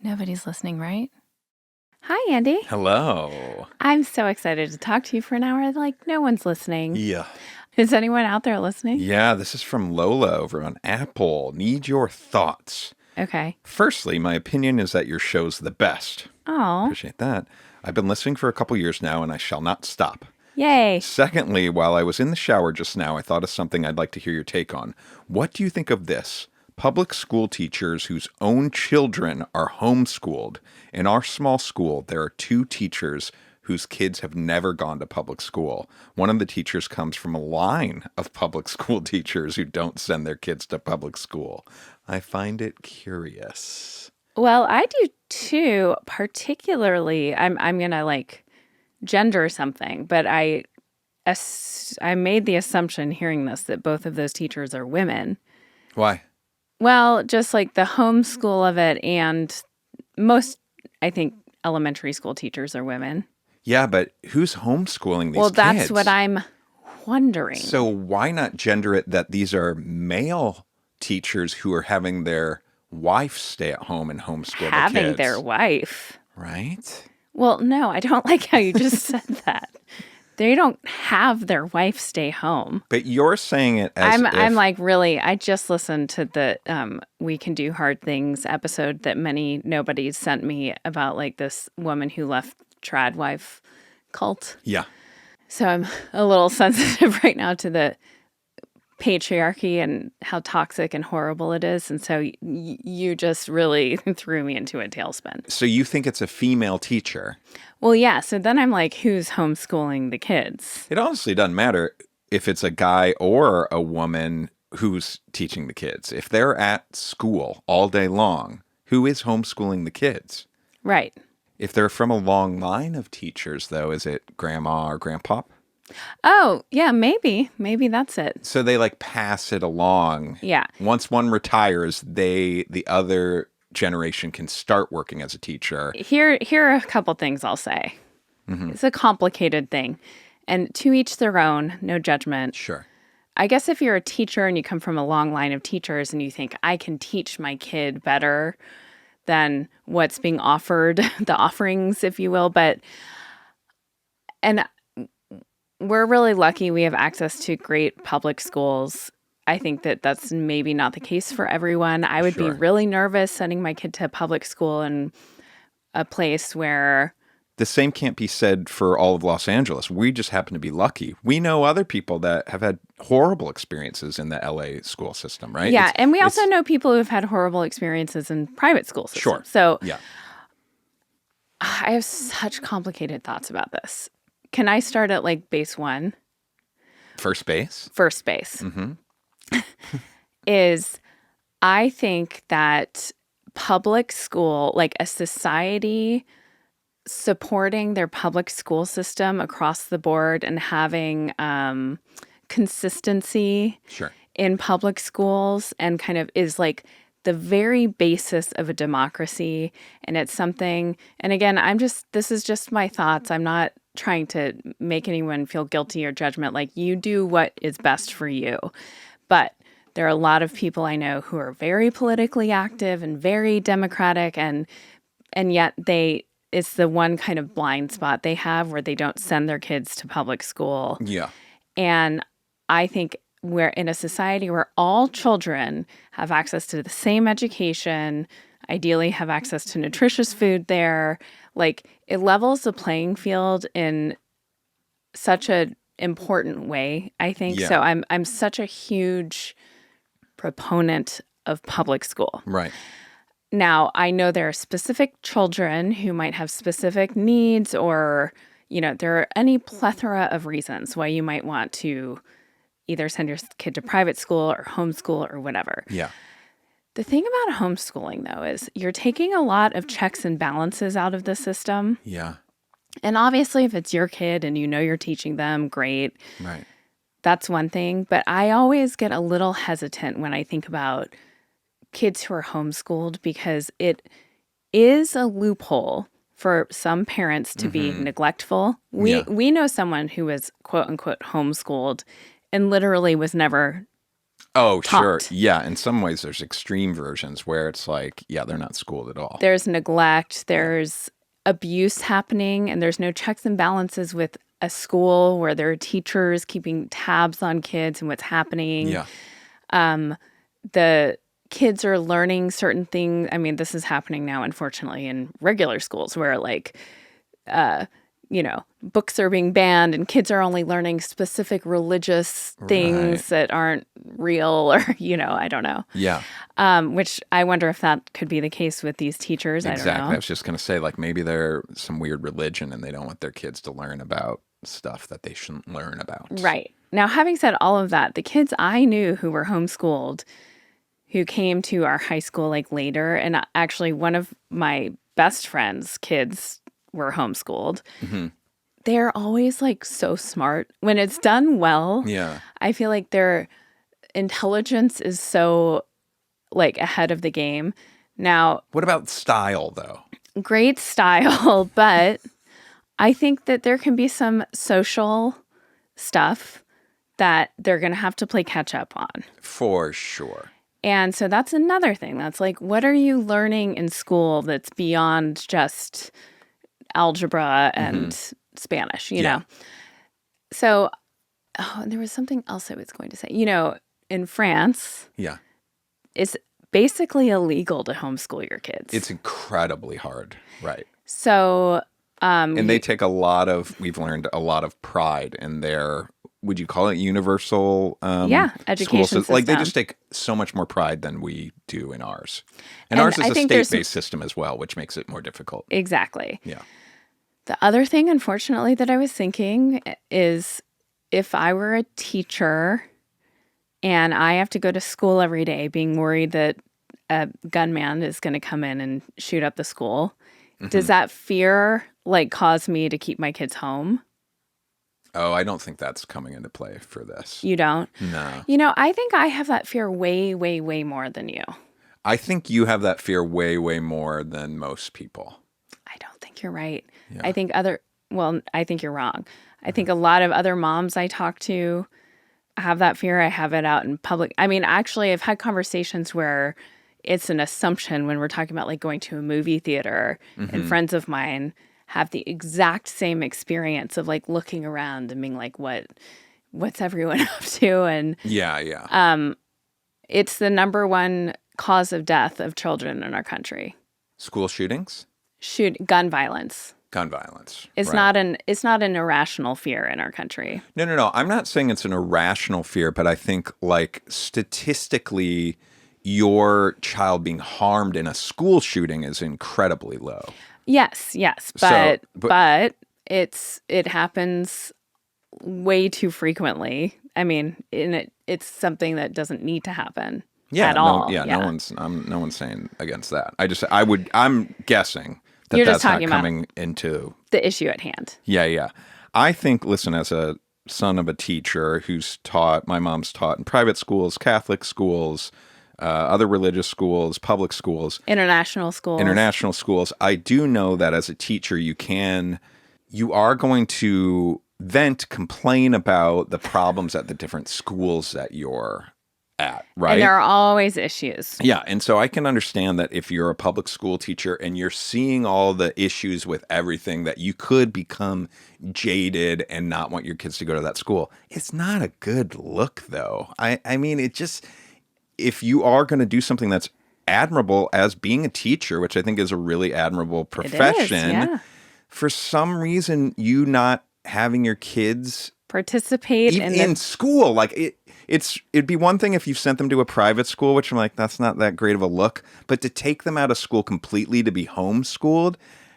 Nobody's listening, right? Hi, Andy. Hello. I'm so excited to talk to you for an hour. Like, no one's listening. Yeah. Is anyone out there listening? Yeah, this is from Lola over on Apple. Need your thoughts. Okay. Firstly, my opinion is that your show's the best. Oh. Appreciate that. I've been listening for a couple years now, and I shall not stop. Yay. Secondly, while I was in the shower just now, I thought of something I'd like to hear your take on. What do you think of this? Public school teachers whose own children are homeschooled. In our small school, there are 2 teachers whose kids have never gone to public school. One of the teachers comes from a line of public school teachers who don't send their kids to public school. I find it curious. Well, I do too, particularly, I'm going to gender something, but I made the assumption hearing this that both of those teachers are women. Why? Well, just like the homeschool of it, and most, I think, elementary school teachers are women. Yeah, but who's homeschooling these kids? Well, that's what I'm wondering. So why not gender it that these are male teachers who are having their wife stay at home and homeschool the kids? Having their wife. Right? Well, no, I don't like how you just said that. They don't have their wife stay home. But you're saying it as I'm like, really, I just listened to the We Can Do Hard Things episode that many nobodies sent me about like this woman who left trad wife cult. Yeah. So I'm a little sensitive right now to the patriarchy and how toxic and horrible it is. And so you just really threw me into a tailspin. So you think it's a female teacher? Well, yeah. So then I'm like, who's homeschooling the kids? It honestly doesn't matter if it's a guy or a woman who's teaching the kids. If they're at school all day long, who is homeschooling the kids? Right. If they're from a long line of teachers, though, is it grandma or grandpa? Oh, yeah, maybe. Maybe that's it. So they like pass it along. Yeah. Once one retires, the other generation can start working as a teacher. Here are a couple things I'll say. Mm-hmm. It's a complicated thing. And to each their own, no judgment. Sure. I guess if you're a teacher and you come from a long line of teachers and you think, I can teach my kid better than what's being offered, the offerings, if you will. And we're really lucky we have access to great public schools. I think that that's maybe not the case for everyone. I would be really nervous sending my kid to public school in a place where... The same can't be said for all of Los Angeles. We just happen to be lucky. We know other people that have had horrible experiences in the LA school system, right? Yeah, and we also know people who have had horrible experiences in private school systems. Sure. So yeah. I have such complicated thoughts about this. Can I start at like base 1? First base? First base. Mm-hmm. Is I think that public school, like a society supporting their public school system across the board and having consistency in public schools and kind of is like the very basis of a democracy. And it's something, and again, this is just my thoughts. I'm not trying to make anyone feel guilty or judgment. Like, you do what is best for you. But there are a lot of people I know who are very politically active and very democratic, and yet it's the one kind of blind spot they have where they don't send their kids to public school. Yeah. And I think we're in a society where all children have access to the same education, ideally have access to nutritious food there. Like, it levels the playing field in such an important way, I think. Yeah. So I'm such a huge proponent of public school. Right. Now, I know there are specific children who might have specific needs, or, there are any plethora of reasons why you might want to either send your kid to private school or homeschool or whatever. Yeah. The thing about homeschooling, though, is you're taking a lot of checks and balances out of the system. Yeah. And obviously, if it's your kid and you're teaching them, great. Right. That's one thing. But I always get a little hesitant when I think about kids who are homeschooled, because it is a loophole for some parents to be neglectful. Yeah. We know someone who was quote unquote homeschooled and literally was never Oh, sure. taught. Yeah. In some ways, there's extreme versions where it's like, yeah, they're not schooled at all. There's neglect, there's abuse happening, and there's no checks and balances with a school where there are teachers keeping tabs on kids and what's happening. Yeah. The kids are learning certain things. I mean, this is happening now, unfortunately, in regular schools where, like, books are being banned and kids are only learning specific religious things that aren't real or, I don't know. Yeah. Which I wonder if that could be the case with these teachers. Exactly. I don't know. I was just going to say, like, maybe they're some weird religion and they don't want their kids to learn about stuff that they shouldn't learn about. Right. Now, having said all of that, the kids I knew who were homeschooled, who came to our high school like later, and actually one of my best friend's kids were homeschooled. They're always like so smart. When it's done well, Yeah. I feel like their intelligence is so like ahead of the game. Now, What about style, though? great style, but I think that there can be some social stuff that they're going to have to play catch up on. For sure. And so that's another thing. That's like, what are you learning in school that's beyond just algebra and Spanish, you know? So there was something else I was going to say. In France, Yeah. it's basically illegal to homeschool your kids. It's incredibly hard. Right. So, And they take we've learned a lot of pride in their, would you call it universal education school system? Like they system. just take so much more pride than we do in ours. And And ours I is a think there's state-based system as well, which makes it more difficult. Exactly. Yeah. The other thing, unfortunately, that I was thinking is if I were a teacher and I have to go to school every day being worried that a gunman is going to come in and shoot up the school, does that fear like cause me to keep my kids home? Oh, I don't think that's coming into play for this. You don't? No. I think I have that fear way, way, way more than you. I think you have that fear way, way more than most people. I don't think you're right. Yeah. I think you're wrong. I think a lot of other moms I talk to have that fear. I have it out in public. I mean, actually, I've had conversations where it's an assumption when we're talking about like going to a movie theater and friends of mine have the exact same experience of like looking around and being like, what's everyone up to? And Yeah. it's the number one cause of death of children in our country. School shootings? Gun violence. Gun violence. It's right. not an irrational fear in our country. No. I'm not saying it's an irrational fear, but I think like statistically, your child being harmed in a school shooting is incredibly low. Yes, but it happens way too frequently. I mean, it's something that doesn't need to happen at all. No one's saying against that. I'm guessing that You're that's just talking not about coming into the issue at hand. Yeah. I think, listen, as a son of a teacher who's taught, my mom's taught in private schools, Catholic schools, other religious schools, public schools, international schools. I do know that as a teacher, you are going to complain about the problems at the different schools that you're at, right? And there are always issues. Yeah. And so I can understand that if you're a public school teacher and you're seeing all the issues with everything, that you could become jaded and not want your kids to go to that school. It's not a good look, though. I mean, if you are going to do something that's admirable as being a teacher, which I think is a really admirable profession, for some reason, you not having your kids participate in school, like it'd be one thing if you sent them to a private school, which I'm like, that's not that great of a look, but to take them out of school completely to be homeschooled,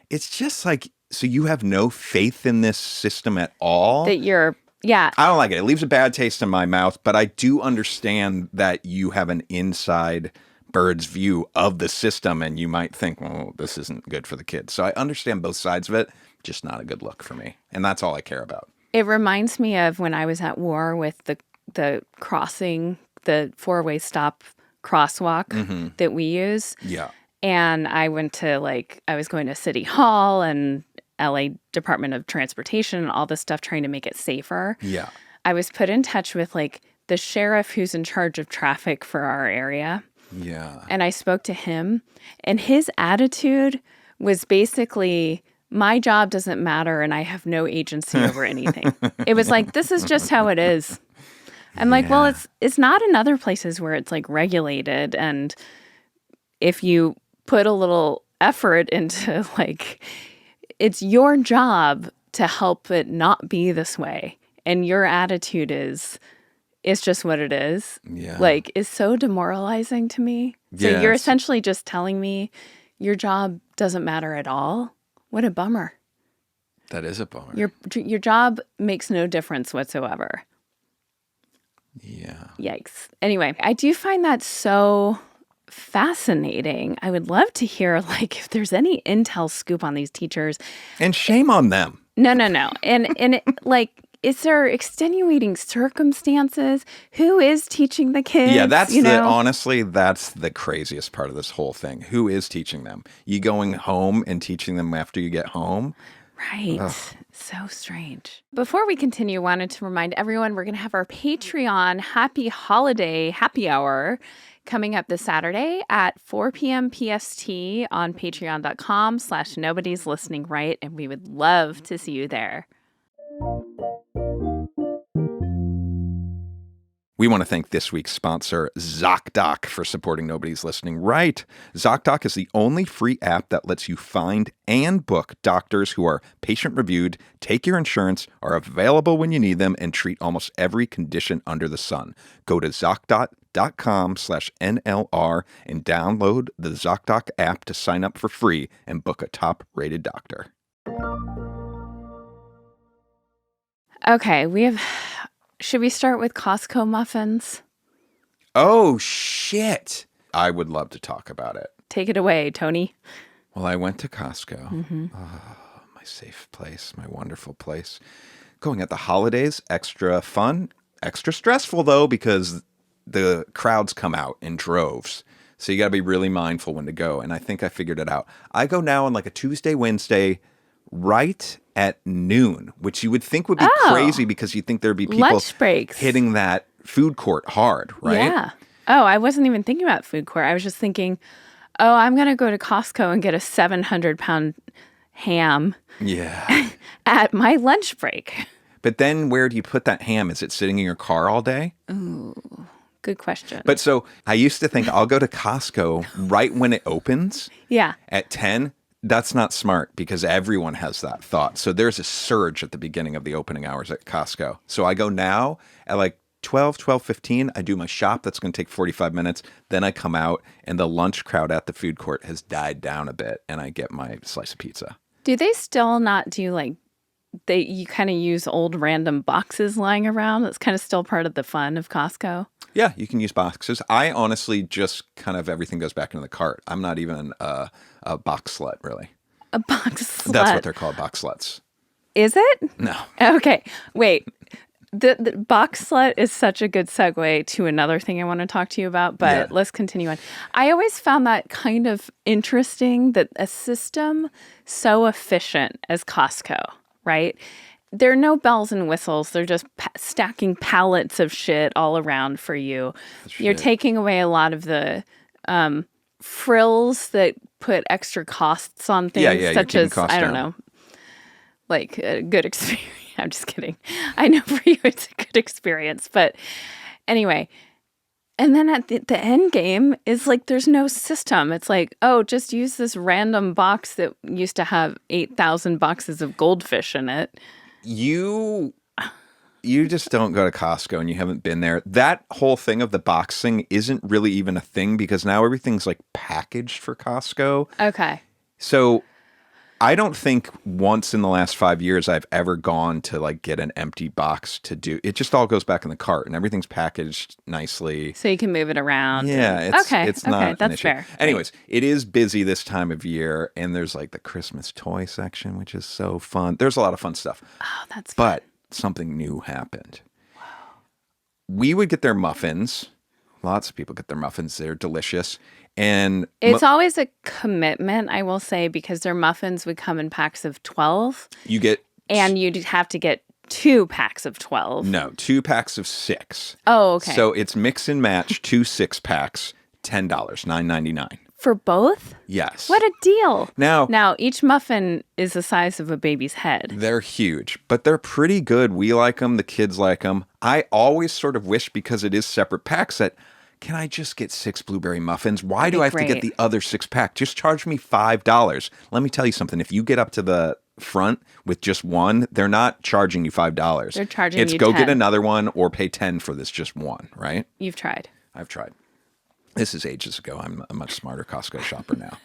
it's just like, so you have no faith in this system at all. Yeah. I don't like it. It leaves a bad taste in my mouth, but I do understand that you have an inside bird's view of the system and you might think, well, this isn't good for the kids. So I understand both sides of it, just not a good look for me. And that's all I care about. It reminds me of when I was at war with the crossing, the four-way stop crosswalk that we use. Yeah. And I was going to City Hall and LA Department of Transportation and all this stuff trying to make it safer. Yeah. I was put in touch with like the sheriff who's in charge of traffic for our area. Yeah. And I spoke to him, and his attitude was basically, my job doesn't matter and I have no agency over anything. It was like, this is just how it is. I'm like, well, it's not in other places where it's like regulated. And if you put a little effort into like, it's your job to help it not be this way. And your attitude is, it's just what it is. Yeah. Like, is so demoralizing to me. So Yeah, you're essentially just telling me your job doesn't matter at all. What a bummer. That is a bummer. Your job makes no difference whatsoever. Yeah. Yikes. Anyway, I do find that so fascinating. I would love to hear like if there's any intel scoop on these teachers. And shame on them. No. And it, like, is there extenuating circumstances? Who is teaching the kids? Yeah, honestly, that's the craziest part of this whole thing. Who is teaching them? You going home and teaching them after you get home? Right. Ugh. So strange. Before we continue, wanted to remind everyone we're going to have our Patreon Happy Holiday Happy Hour coming up this Saturday at 4 p.m. PST on patreon.com/nobodyslisteningright, and we would love to see you there. We want to thank this week's sponsor, ZocDoc, for supporting Nobody's Listening Right. ZocDoc is the only free app that lets you find and book doctors who are patient-reviewed, take your insurance, are available when you need them, and treat almost every condition under the sun. Go to ZocDoc.com/NLR and download the ZocDoc app to sign up for free and book a top-rated doctor. Okay, should we start with Costco muffins? Oh, shit. I would love to talk about it. Take it away, Tony. Well, I went to Costco. Mm-hmm. Oh, my safe place, my wonderful place. Going at the holidays, extra fun, extra stressful, though, because the crowds come out in droves. So you got to be really mindful when to go. And I think I figured it out. I go now on like a Tuesday, Wednesday, right at noon, which you would think would be crazy because you'd think there'd be people lunch breaks hitting that food court hard, right? Yeah. Oh, I wasn't even thinking about food court. I was just thinking, I'm going to go to Costco and get a 700-pound ham at my lunch break. But then where do you put that ham? Is it sitting in your car all day? Ooh, good question. But so I used to think I'll go to Costco right when it opens. Yeah. At 10. That's not smart because everyone has that thought. So there's a surge at the beginning of the opening hours at Costco. So I go now at like 12:15. I do my shop. That's going to take 45 minutes. Then I come out and the lunch crowd at the food court has died down a bit and I get my slice of pizza. Do they still not do like, you kind of use old random boxes lying around? That's kind of still part of the fun of Costco. Yeah, you can use boxes. I honestly just kind of everything goes back into the cart. I'm not even a box slut, really. A box slut? That's what they're called, box sluts. Is it? No. Okay, wait. The box slut is such a good segue to another thing I want to talk to you about, but let's continue on. I always found that kind of interesting that a system so efficient as Costco, right? There are no bells and whistles. They're just stacking pallets of shit all around for you. You're taking away a lot of the frills that put extra costs on things, such as, I don't know, like a good experience. I'm just kidding. I know for you it's a good experience. But anyway, and then at the end game is like there's no system. It's like, just use this random box that used to have 8,000 boxes of goldfish in it. You just don't go to Costco and you haven't been there. That whole thing of the boxing isn't really even a thing because now everything's like packaged for Costco. Okay. So I don't think once in the last 5 years I've ever gone to like get an empty box to do. It just all goes back in the cart and everything's packaged nicely. So you can move it around. Yeah. It's not that's an issue. fair. Anyways, it is busy this time of year and there's like the Christmas toy section, which is so fun. There's a lot of fun stuff. Oh, that's fun. But something new happened. Wow. We would get their muffins Lots of people get their muffins. They're delicious. And It's always a commitment, I will say, because their muffins would come in packs of 12. you get And you'd have to get 2 packs of 12. no 2 packs of 6. Oh, okay. So it's mix and match 2 6-packs, $10, $9.99. For both? Yes. What a deal. Now each muffin is the size of a baby's head. they're huge, but they're pretty good. We like them. The kids like them. I always sort of wish, because it is separate packs, that can I just get 6 blueberry muffins? Why do I have to get the other 6-pack? Just charge me $5. Let me tell you something. If you get up to the front with just one, they're not charging you $5. They're charging it's you go 10. get another one or pay 10 for this just one, right? You've tried. I've tried. This is ages ago. I'm a much smarter Costco shopper now.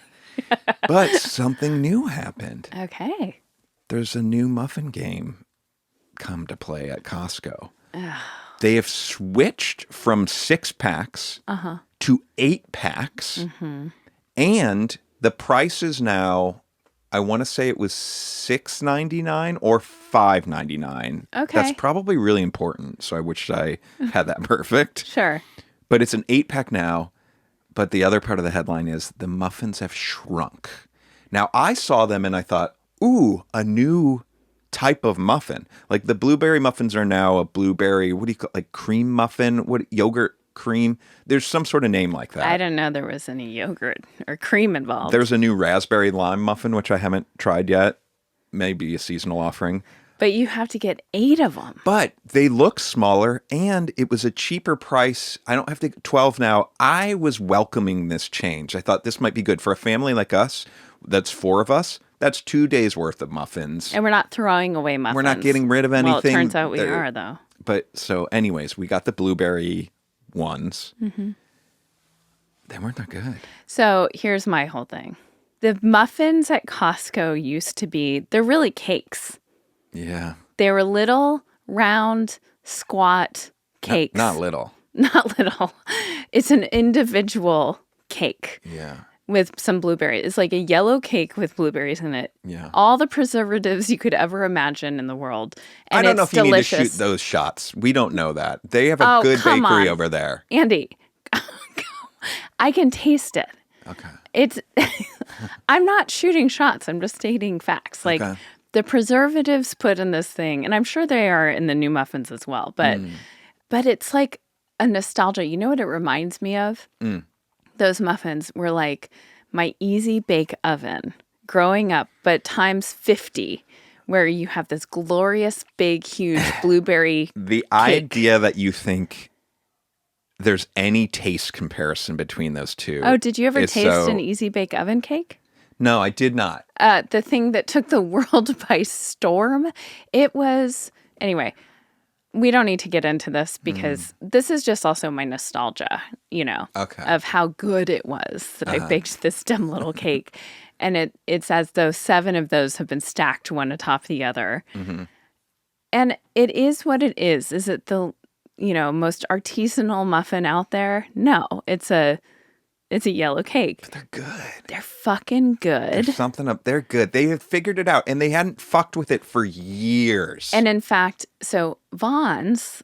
But something new happened. Okay. There's a new muffin game come to play at Costco. They have switched from 6-packs to 8-packs. And the price is now, I want to say it was $6.99 or $5.99. Okay. That's probably really important. So I wish I had that perfect. Sure. But it's an 8-pack now. But the other part of the headline is the muffins have shrunk. Now, I saw them and I thought, ooh, a new type of muffin. Like the blueberry muffins are now a blueberry, what do you call, like cream muffin? What, yogurt cream? There's some sort of name like that. I didn't know there was any yogurt or cream involved. There's a new raspberry lime muffin, which I haven't tried yet. Maybe a seasonal offering. But you have to get 8 of them. But they look smaller, and it was a cheaper price. I don't have to get 12 now. I was welcoming this change. I thought this might be good for a family like us. That's 4 of us. That's 2 days worth of muffins. And we're not throwing away muffins. We're not getting rid of anything. Well, it turns out we are, though. But so anyways, we got the blueberry ones. They weren't that good. So here's my whole thing. The muffins at Costco used to be, they're really cakes. Yeah. They were little, round, squat cakes. Not little. Not little. It's an individual cake. Yeah. With some blueberries. It's like a yellow cake with blueberries in it. Yeah. All the preservatives you could ever imagine in the world. And I don't know if you delicious. need to shoot those shots. We don't know that. They have a good bakery over there. Andy, I can taste it. Okay. I'm not shooting shots. I'm just stating facts. Like the preservatives put in this thing, and I'm sure they are in the new muffins as well, but it's like a nostalgia. You know what it reminds me of? Those muffins were like my easy bake oven growing up, but times 50, where you have this glorious, big, huge blueberry The cake. idea that you think there's any taste comparison between those two. Oh, did you ever taste an easy bake oven cake? No, I did not. The thing that took the world by storm. It was, anyway, we don't need to get into this because this is just also my nostalgia, of how good it was that I baked this dumb little cake. And it's as though 7 of those have been stacked one atop the other. And it is what it is. Is it the, most artisanal muffin out there? No, it's a yellow cake. But they're good. They're fucking good. There's something up. They're good. They have figured it out, and they hadn't fucked with it for years. And in fact, so Vaughn's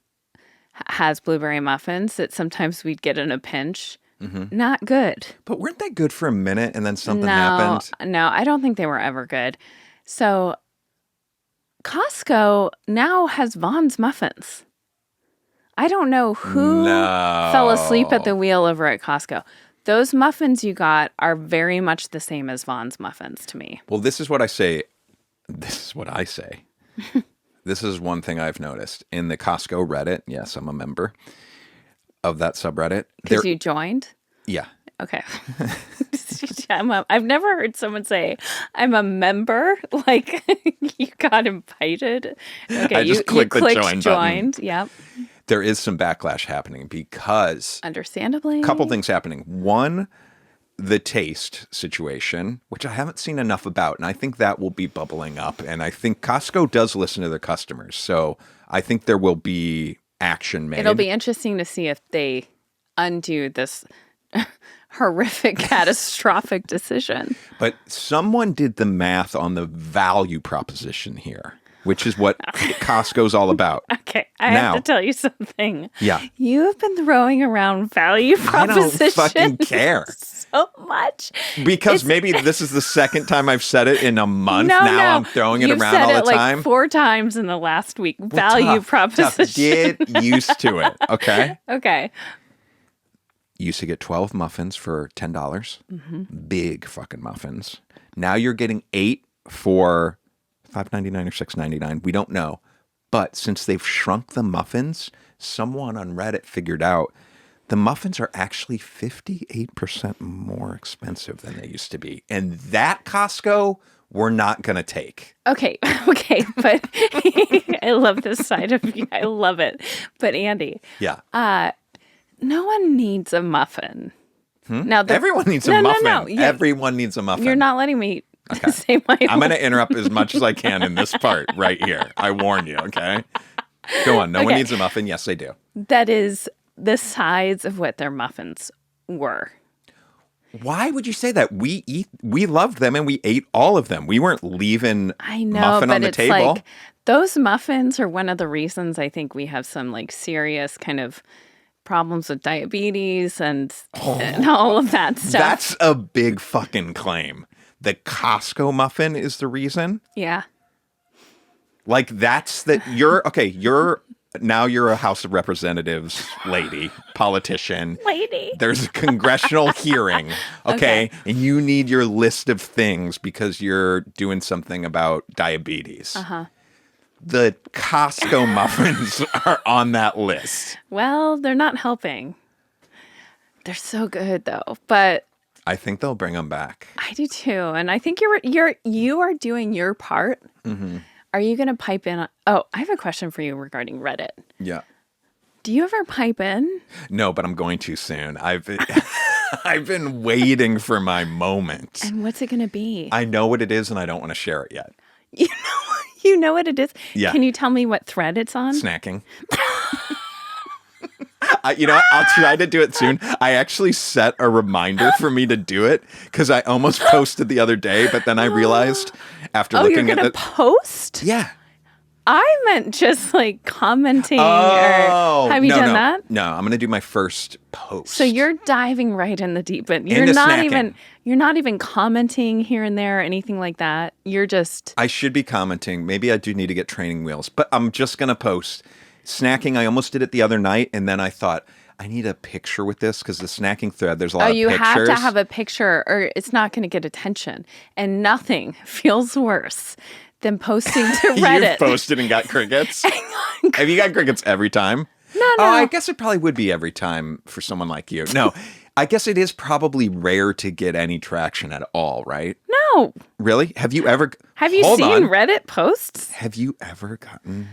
has blueberry muffins that sometimes we'd get in a pinch. Not good. But weren't they good for a minute, and then something happened? No, I don't think they were ever good. So Costco now has Vaughn's muffins. I don't know who fell asleep at the wheel over at Costco. Those muffins you got are very much the same as Vaughn's muffins to me. Well, this is what I say. This is what I say. This is one thing I've noticed in the Costco Reddit. Yes, I'm a member of that subreddit. Because you joined? Yeah. Okay. I've never heard someone say, I'm a member. Like, you got invited. Okay, I just clicked the join joined. button. Yep. There is some backlash happening because... Understandably. A couple things happening. One, the taste situation, which I haven't seen enough about, and I think that will be bubbling up. And I think Costco does listen to their customers. So I think there will be action made. It'll be interesting to see if they undo this horrific, catastrophic decision. But someone did the math on the value proposition here. which is what Costco's all about. Okay, I have to tell you something. Yeah. You have been throwing around value propositions. I don't fucking care. So much. Because maybe this is the second time I've said it in a month. No, I'm throwing it around all the time. Like 4 times in the last week. Value proposition. Get used to it, okay? Okay. You used to get 12 muffins for $10. Mm-hmm. Big fucking muffins. Now you're getting 8 for $5.99 or $6.99. We don't know. But since they've shrunk the muffins, someone on Reddit figured out the muffins are actually 58% more expensive than they used to be. And that, Costco, we're not going to take. Okay, but I love this side of you. I love it. But Andy. Yeah. No one needs a muffin. Now everyone needs a muffin. No. Everyone needs a muffin. You're not letting me say my I'm going to interrupt as much as I can in this part right here. I warn you, okay? Go on. No one needs a muffin. Yes, they do. That is the size of what their muffins were. Why would you say that? We loved them and we ate all of them. We weren't leaving muffin on the table. Like, those muffins are one of the reasons I think we have some like serious kind of problems with diabetes and all of that stuff. That's a big fucking claim. The Costco muffin is the reason? Yeah. Like now you're a House of Representatives lady, politician. Lady. There's a congressional hearing, okay? And you need your list of things because you're doing something about diabetes. Uh-huh. The Costco muffins are on that list. Well, they're not helping. They're so good though, but I think they'll bring them back. I do too, and I think you are doing your part. Mm-hmm. Are you going to pipe in? I have a question for you regarding Reddit. Yeah. Do you ever pipe in? No, but I'm going to soon. I've been waiting for my moment. And what's it going to be? I know what it is, and I don't want to share it yet. You know what it is? Yeah. Can you tell me what thread it's on? Snacking. I'll try to do it soon. I actually set a reminder for me to do it because I almost posted the other day, but then I realized after looking at it. Post? Yeah. I meant just like commenting. Or have you done that? No, I'm going to do my first post. So you're diving right in the deep end. You're not even commenting here and there or anything like that. You're just. I should be commenting. Maybe I do need to get training wheels, but I'm just going to post. Snacking, I almost did it the other night, and then I thought, I need a picture with this because the snacking thread, there's a lot of pictures. Oh, you have to have a picture or it's not going to get attention. And nothing feels worse than posting to Reddit. You've posted and got crickets? Have you got crickets every time? No. Oh, I guess it probably would be every time for someone like you. No, I guess it is probably rare to get any traction at all, right? No. Really? Have you ever... Have you seen Reddit posts? Have you ever gotten...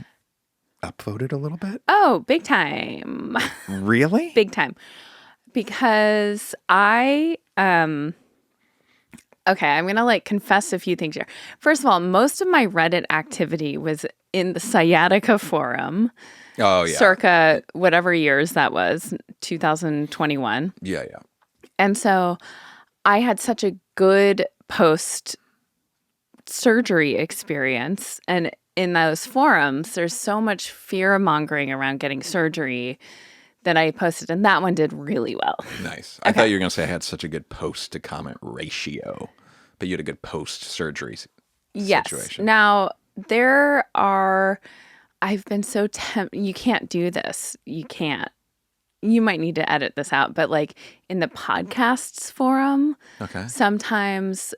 upvoted a little bit? Oh, big time. Really? Big time. Because okay, I'm going to confess a few things here. First of all, most of my Reddit activity was in the sciatica forum. Oh, yeah. Circa whatever years that was, 2021. Yeah. And so I had such a good post-surgery experience, and in those forums, there's so much fear-mongering around getting surgery that I posted, and that one did really well. Nice. I thought you were going to say I had such a good post-to-comment ratio, but you had a good post-surgery situation. Yes. Now, I've been so tempted. You can't do this. You can't. You might need to edit this out, but in the podcasts forum, sometimes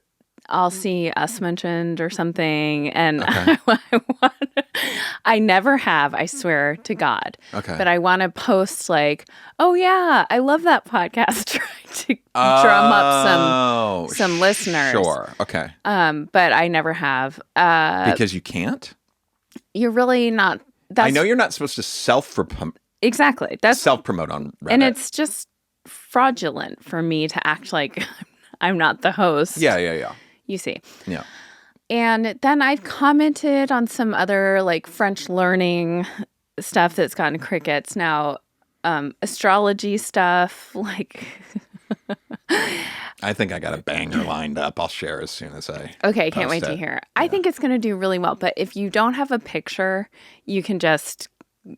I'll see us mentioned or something, and I never have, I swear to God. Okay. But I want to post oh yeah, I love that podcast, trying to drum up some listeners. Sure. Okay. But I never have. Because you can't? You're really not. I know you're not supposed to self-promote. Exactly. That's self-promote on Reddit. And it's just fraudulent for me to act like I'm not the host. Yeah. You see. Yeah. And then I've commented on some other French learning stuff that's gotten crickets. Now, astrology stuff, I think I got a banger lined up. I'll share as soon as I Okay, can't wait post to it. hear. I think it's going to do really well. But if you don't have a picture, you can just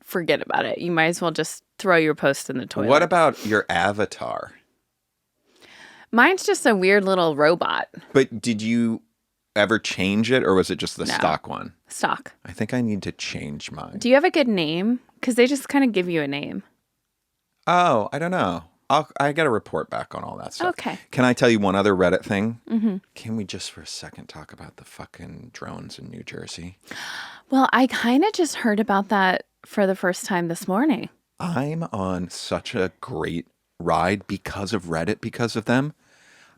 forget about it. You might as well just throw your post in the toilet. What about your avatar? Mine's just a weird little robot. But did you ever change it, or was it just the No. stock one? Stock. I think I need to change mine. Do you have a good name? Because they just kind of give you a name. Oh, I don't know. I got to report back on all that stuff. Okay. Can I tell you one other Reddit thing? Mm-hmm. Can we just for a second talk about the fucking drones in New Jersey? Well, I kind of just heard about that for the first time this morning. I'm on such a great ride because of Reddit, because of them.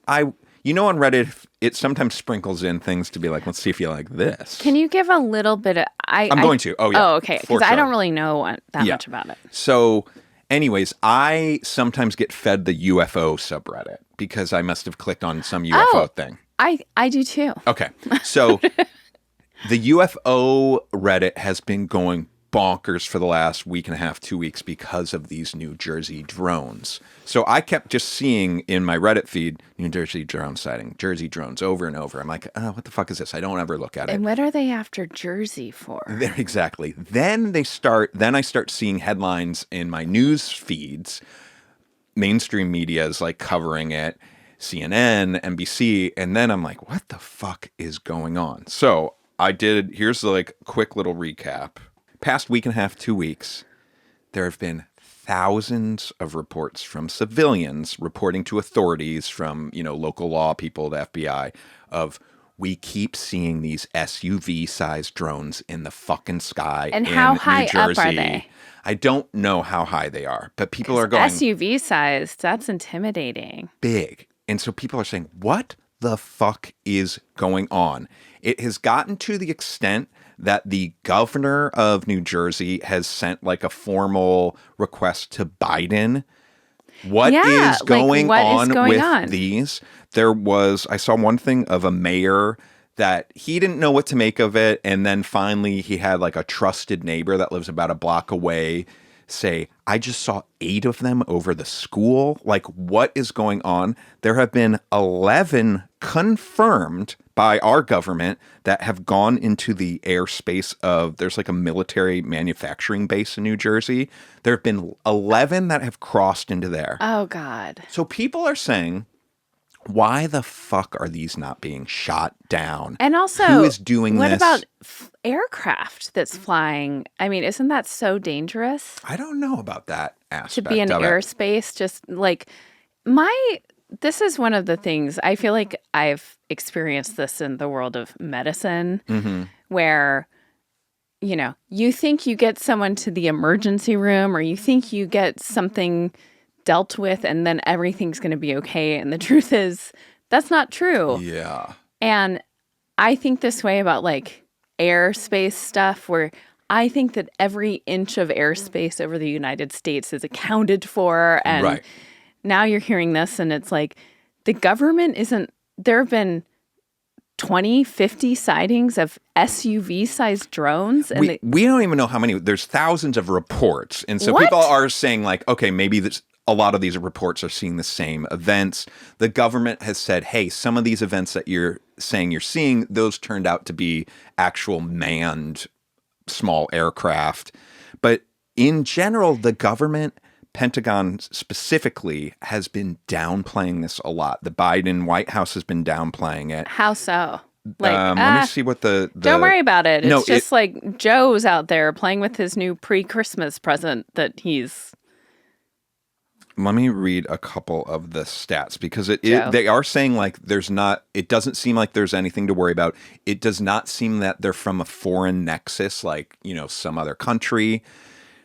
On Reddit, it sometimes sprinkles in things to be like, let's see if you like this. Can you give a little bit of... I'm going to. Oh, yeah. Oh, okay. Because I don't really know that much about it. So, anyways, I sometimes get fed the UFO subreddit because I must have clicked on some UFO thing. I do too. Okay. So, the UFO Reddit has been going bonkers for the last week and a half, 2 weeks because of these New Jersey drones. So I kept just seeing in my Reddit feed, New Jersey drone sighting, Jersey drones over and over. I'm like, oh, what the fuck is this? I don't ever look at it. And what are they after Jersey for? Exactly. Then I start seeing headlines in my news feeds. Mainstream media is like covering it, CNN, NBC, and then I'm like, what the fuck is going on? So here's the like quick little recap. Past week and a half, 2 weeks, there have been thousands of reports from civilians reporting to authorities, from, local law people to FBI, of we keep seeing these SUV-sized drones in the fucking sky And in how high New Jersey. up are they? I don't know how high they are, but people are going SUV sized, that's intimidating. big. And so people are saying, what the fuck is going on? It has gotten to the extent that the governor of New Jersey has sent like a formal request to Biden. What is going on with these? I saw one thing of a mayor that he didn't know what to make of it. And then finally he had like a trusted neighbor that lives about a block away say, I just saw 8 of them over the school. Like, what is going on? There have been 11 confirmed by our government that have gone into the airspace of, there's like a military manufacturing base in New Jersey. There have been 11 that have crossed into there. Oh, God. So people are saying, why the fuck are these not being shot down? And also, who is doing what this? about aircraft that's flying? I mean, isn't that so dangerous? I don't know about that aspect To be in of it. airspace, just like this is one of the things I feel like I've experienced this in the world of medicine, where, you think you get someone to the emergency room or you think you get something dealt with and then everything's going to be okay. And the truth is that's not true. Yeah. And I think this way about like airspace stuff, where I think that every inch of airspace over the United States is accounted for. And Right. now you're hearing this and it's like the government there have been 20, 50 sightings of SUV-sized drones. And we don't even know how many. There's thousands of reports. And so What? people are saying like, okay, maybe a lot of these reports are seeing the same events. The government has said, hey, some of these events that you're saying you're seeing, those turned out to be actual manned small aircraft. But in general, the government, Pentagon specifically, has been downplaying this a lot. The Biden White House has been downplaying it. how so? Like, Let me see what the don't worry about it. No, It's just like Joe's out there playing with his new pre-Christmas present that he's... Let me read a couple of the stats because Joe. they are saying like it doesn't seem like there's anything to worry about. It does not seem that they're from a foreign nexus, like, some other country.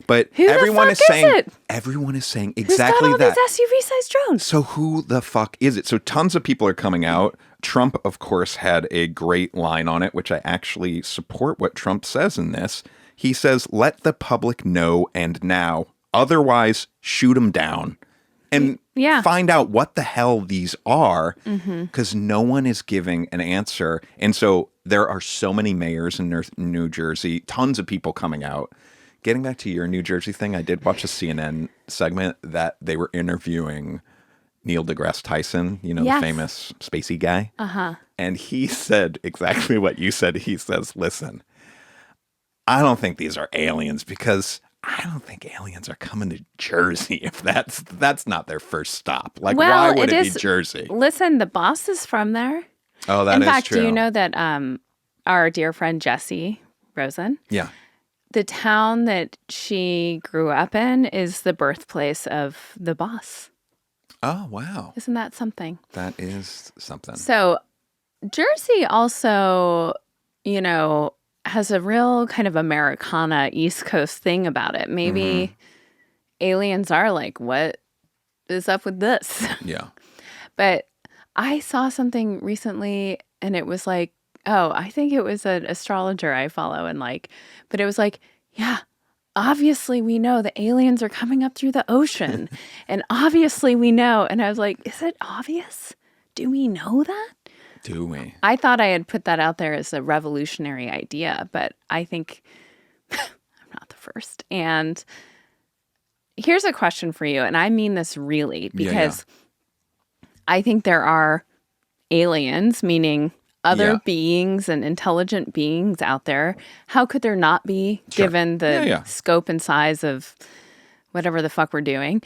But Who the everyone fuck is is saying it? everyone is saying Who's exactly got all that. these SUV-sized drones? So who the fuck is it? So tons of people are coming out. Trump, of course, had a great line on it, which I actually support what Trump says in this. He says, let the public know and now, otherwise shoot them down. And find out what the hell these are, because no one is giving an answer. And so there are so many mayors in New Jersey, tons of people coming out. Getting back to your New Jersey thing, I did watch a CNN segment that they were interviewing Neil deGrasse Tyson, the Yes. famous spacey guy. Uh-huh. And he said exactly what you said. He says, listen, I don't think these are aliens because I don't think aliens are coming to Jersey if that's not their first stop. Like, why would it be Jersey? Listen, the boss is from there. Oh, that In is fact, true. do you know that our dear friend Jessie Rosen, Yeah. the town that she grew up in is the birthplace of the boss. Oh, wow. Isn't that something? That is something. So Jersey also, has a real kind of Americana East Coast thing about it. Maybe aliens are like, what is up with this? Yeah. But I saw something recently and it was like, oh, I think it was an astrologer I follow but it was like, yeah, obviously we know the aliens are coming up through the ocean. And obviously we know. And I was like, is it obvious? Do we know that? Do we? I thought I had put that out there as a revolutionary idea, but I think I'm not the first. And here's a question for you, and I mean this really, because I think there are aliens, meaning other beings and intelligent beings out there. How could there not be, given the scope and size of whatever the fuck we're doing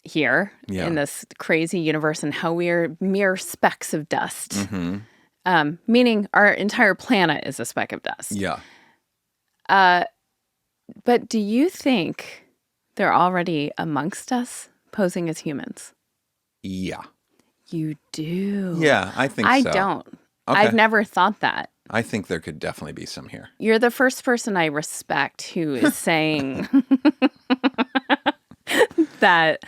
here in this crazy universe, and how we are mere specks of dust, meaning our entire planet is a speck of dust. Yeah. But do you think they're already amongst us, posing as humans? Yeah. You do? Yeah, I think so. I don't. Okay. I've never thought that. I think there could definitely be some here. You're the first person I respect who is saying that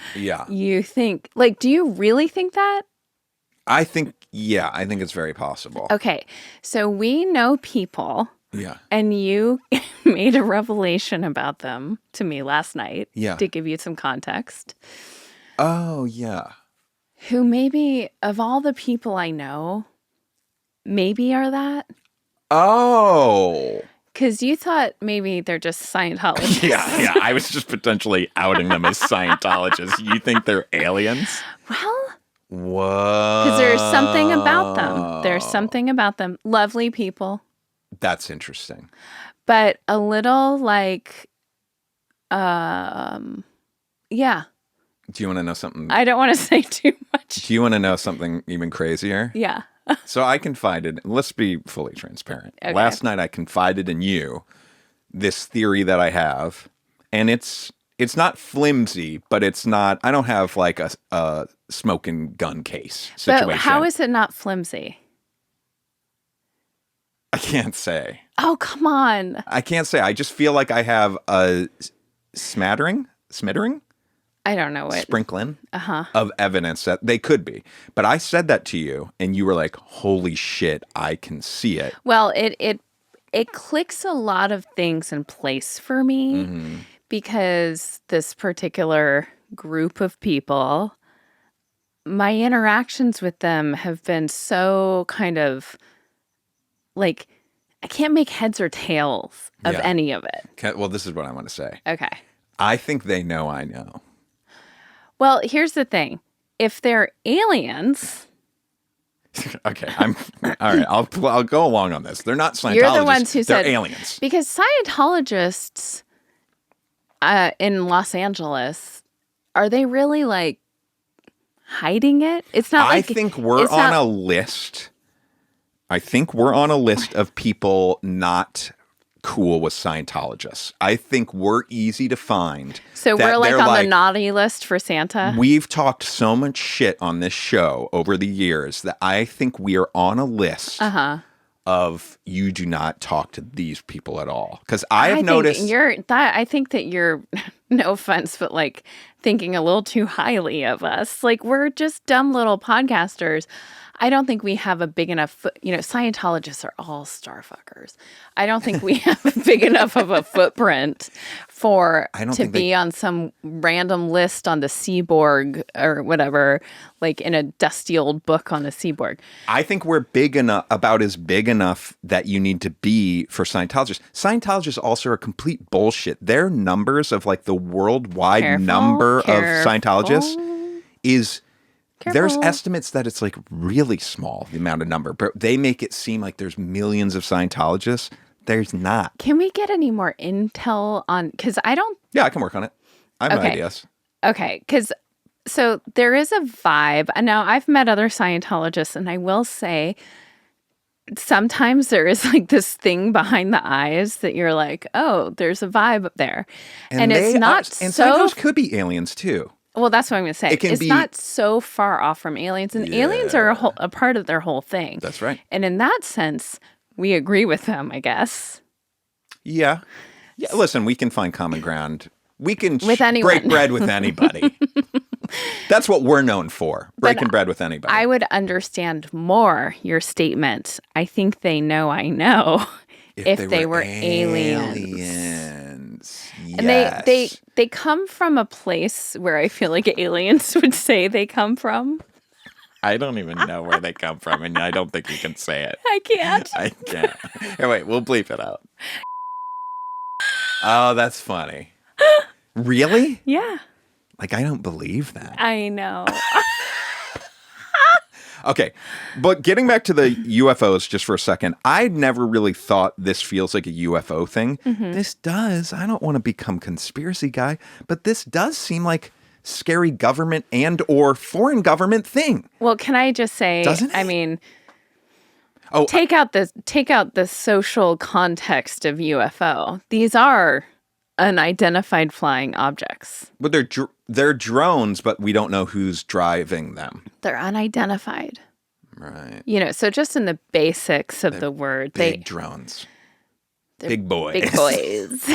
you think, do you really think that? I think it's very possible. Okay. So we know people. Yeah. And you made a revelation about them to me last night. Yeah. To give you some context. Oh, yeah. Who maybe, of all the people I know, maybe are that? Oh. Because you thought maybe they're just Scientologists. Yeah. I was just potentially outing them as Scientologists. You think they're aliens? Well, what? because there's something about them. There's something about them. Lovely people. That's interesting. But a little yeah. Do you want to know something? I don't want to say too much. Do you want to know something even crazier? Yeah. So I confided, let's be fully transparent. Okay. Last night I confided in you this theory that I have, and it's not flimsy, but it's not, I don't have like a smoking gun case situation. But how is it not flimsy? I can't say. Oh, come on. I can't say. I just feel like I have a smattering? I don't know what. Sprinkling of evidence that they could be. But I said that to you, and you were like, holy shit, I can see it. Well, it clicks a lot of things in place for me because this particular group of people, my interactions with them have been so kind of I can't make heads or tails of any of it. Okay, well, this is what I want to say. Okay. I think they know I know. Well, here's the thing. If they're aliens... Okay, all right, I'll go along on this. They're not Scientologists. You're the ones who said... They're aliens. Because Scientologists in Los Angeles, are they really, hiding it? It's not I think we're on a list. I think we're on a list of people not cool with Scientologists. I think we're easy to find. So we're on the naughty list for Santa? We've talked so much shit on this show over the years that I think we are on a list of you do not talk to these people at all. Because I noticed... I think that you're, no offense, but thinking a little too highly of us. We're just dumb little podcasters. I don't think we have a big enough, Scientologists are all starfuckers. I don't think we have a big enough of a footprint to be on some random list on the Seaborg or whatever, in a dusty old book on the Seaborg. I think we're big enough, about as big enough that you need to be for Scientologists. Scientologists also are complete bullshit. Their numbers of the worldwide number of Scientologists is There's Careful. estimates that it's like really small, the amount of number, but they make it seem like there's millions of Scientologists. There's not. Can we get any more intel on, because I don't, Yeah, I can work on it. I have okay. ideas. Okay, because so there is a vibe. And now I've met other Scientologists, and I will say sometimes there is like this thing behind the eyes that you're like, oh, there's a vibe up there. And it's not and so, Scientologists could be aliens too. well, that's what I'm going to say. It can It's be- not so far off from aliens, and aliens are a part of their whole thing. That's right. And in that sense, we agree with them, I guess. Yeah. Yeah. Listen, we can find common ground. We can With anyone. break bread with anybody. That's what we're known for. Breaking bread with anybody. I would understand more your statement. I think they know I know if they were aliens. Yes. And they come from a place where I feel like aliens would say they come from. I don't even know where they come from, and I don't think you can say it. I can't. I can't. Here, wait, we'll bleep it out. Oh, that's funny. Really? Yeah, Like, I don't believe that. I know. Okay, but getting back to the UFOs just for a second, I never really thought this feels like a UFO thing. Mm-hmm. This does. I don't want to become conspiracy guy, but this does seem like scary government and or foreign government thing. Well, can I just say, Doesn't it? I mean, Oh, take out the social context of UFO. These are unidentified flying objects. but they're drones, but we don't know who's driving them. They're unidentified. Right. You know, so just in the basics of the word, Big drones. they're Big boys. big boys.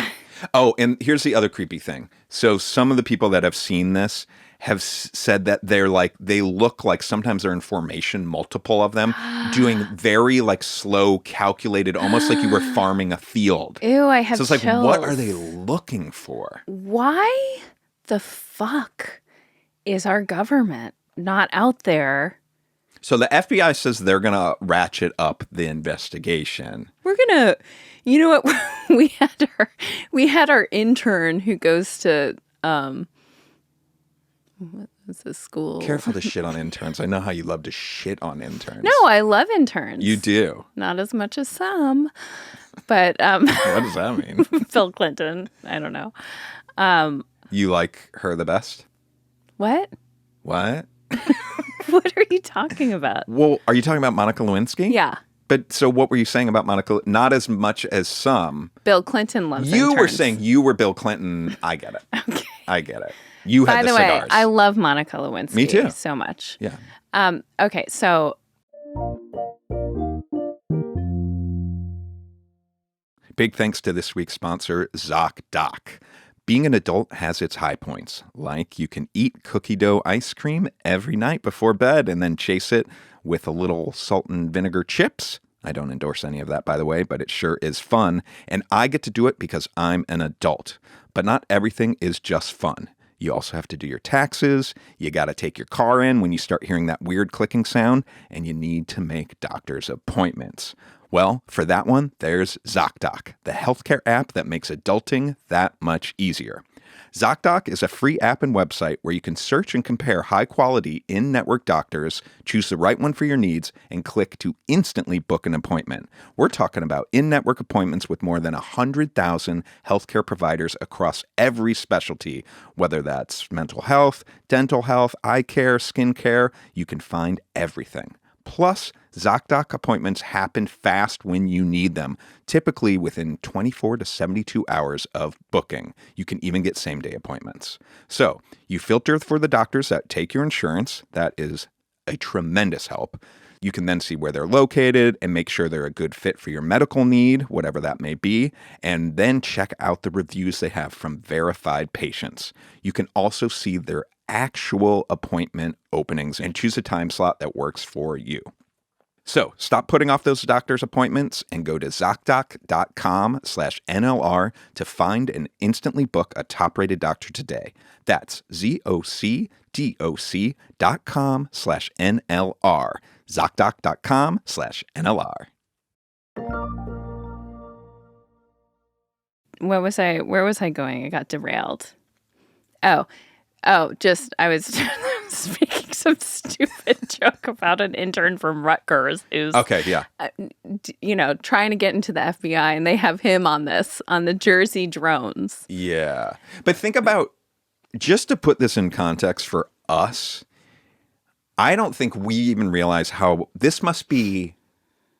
Oh, and here's the other creepy thing. So some of the people that have seen this have said that they look like sometimes they're in formation, multiple of them, doing very like slow, calculated, almost like you were farming a field. Ew, I have So it's like, chills. what are they looking for? Why the fuck is our government not out there? So the FBI says they're going to ratchet up the investigation. We're gonna, you know what? we had our intern who goes to what is this school? Careful to shit on interns. I know how you love to shit on interns. No, I love interns. You do. Not as much as some, but What does that mean? Bill Clinton. I don't know. You like her the best? What? What? What are you talking about? Well, are you talking about Monica Lewinsky? Yeah. But so what were you saying about Monica? Not as much as some. Bill Clinton loves You were interns. saying you were Bill Clinton. I get it. Okay. I get it. You By had the the way, cigars. I love Monica Lewinsky. Me too. So much. Yeah. Okay, so Big thanks to this week's sponsor, ZocDoc. Being an adult has its high points, like you can eat cookie dough ice cream every night before bed and then chase it with a little salt and vinegar chips. I don't endorse any of that, by the way, but it sure is fun. And I get to do it because I'm an adult. But not everything is just fun. You also have to do your taxes. You got to take your car in when you start hearing that weird clicking sound, and you need to make doctor's appointments. Well, for that one, there's ZocDoc, the healthcare app that makes adulting that much easier. ZocDoc is a free app and website where you can search and compare high-quality in-network doctors, choose the right one for your needs, and click to instantly book an appointment. We're talking about in-network appointments with more than 100,000 healthcare providers across every specialty, whether that's mental health, dental health, eye care, skin care. You can find everything. Plus, ZocDoc appointments happen fast when you need them, typically within 24 to 72 hours of booking. You can even get same-day appointments. So, you filter for the doctors that take your insurance. That is a tremendous help. You can then see where they're located and make sure they're a good fit for your medical need, whatever that may be, and then check out the reviews they have from verified patients. You can also see their actual appointment openings and choose a time slot that works for you. So stop putting off those doctor's appointments and go to ZocDoc.com/NLR to find and instantly book a top-rated doctor today. That's ZocDoc.com/NLR. ZocDoc.com/NLR. where was I going? I got derailed. Just I was was making some stupid joke about an intern from Rutgers who's, Okay, yeah. Trying to get into the FBI, and they have him on the Jersey drones. Yeah. But think about, just to put this in context for us, I don't think we even realize how this must be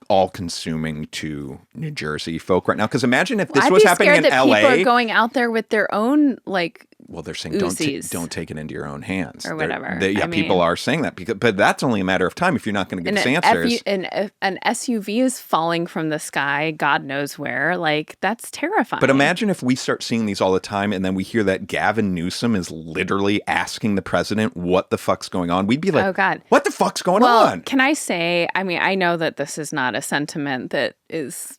all-consuming to New Jersey folk right now. Because imagine if this was happening in I'd be scared that LA. people are going out there with their own, Well, they're saying don't take it into your own hands. Or whatever. People are saying that, but that's only a matter of time if you're not going to give us answers. An SUV is falling from the sky, God knows where. That's terrifying. But imagine if we start seeing these all the time and then we hear that Gavin Newsom is literally asking the president what the fuck's going on. We'd be like, oh, God. What the fuck's going well, on? Can I say, I know that this is not a sentiment that is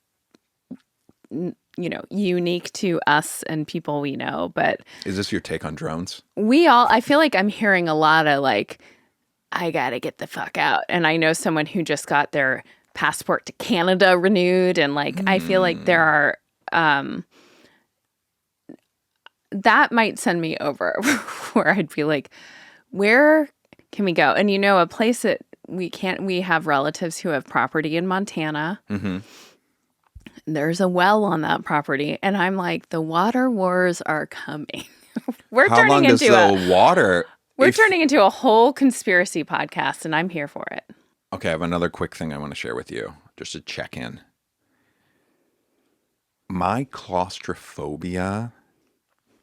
unique to us and people we know, but Is this your take on drones? I feel like I'm hearing a lot of I gotta get the fuck out. And I know someone who just got their passport to Canada renewed, and I feel like there are that might send me over where I'd be like, where can we go? And a place that we have relatives who have property in Montana. Mm-hmm. There's a well on that property, and I'm like, the water wars are coming. We're How turning long does into the water... We're turning into a whole conspiracy podcast, and I'm here for it. Okay, I have another quick thing I want to share with you, just to check in. My claustrophobia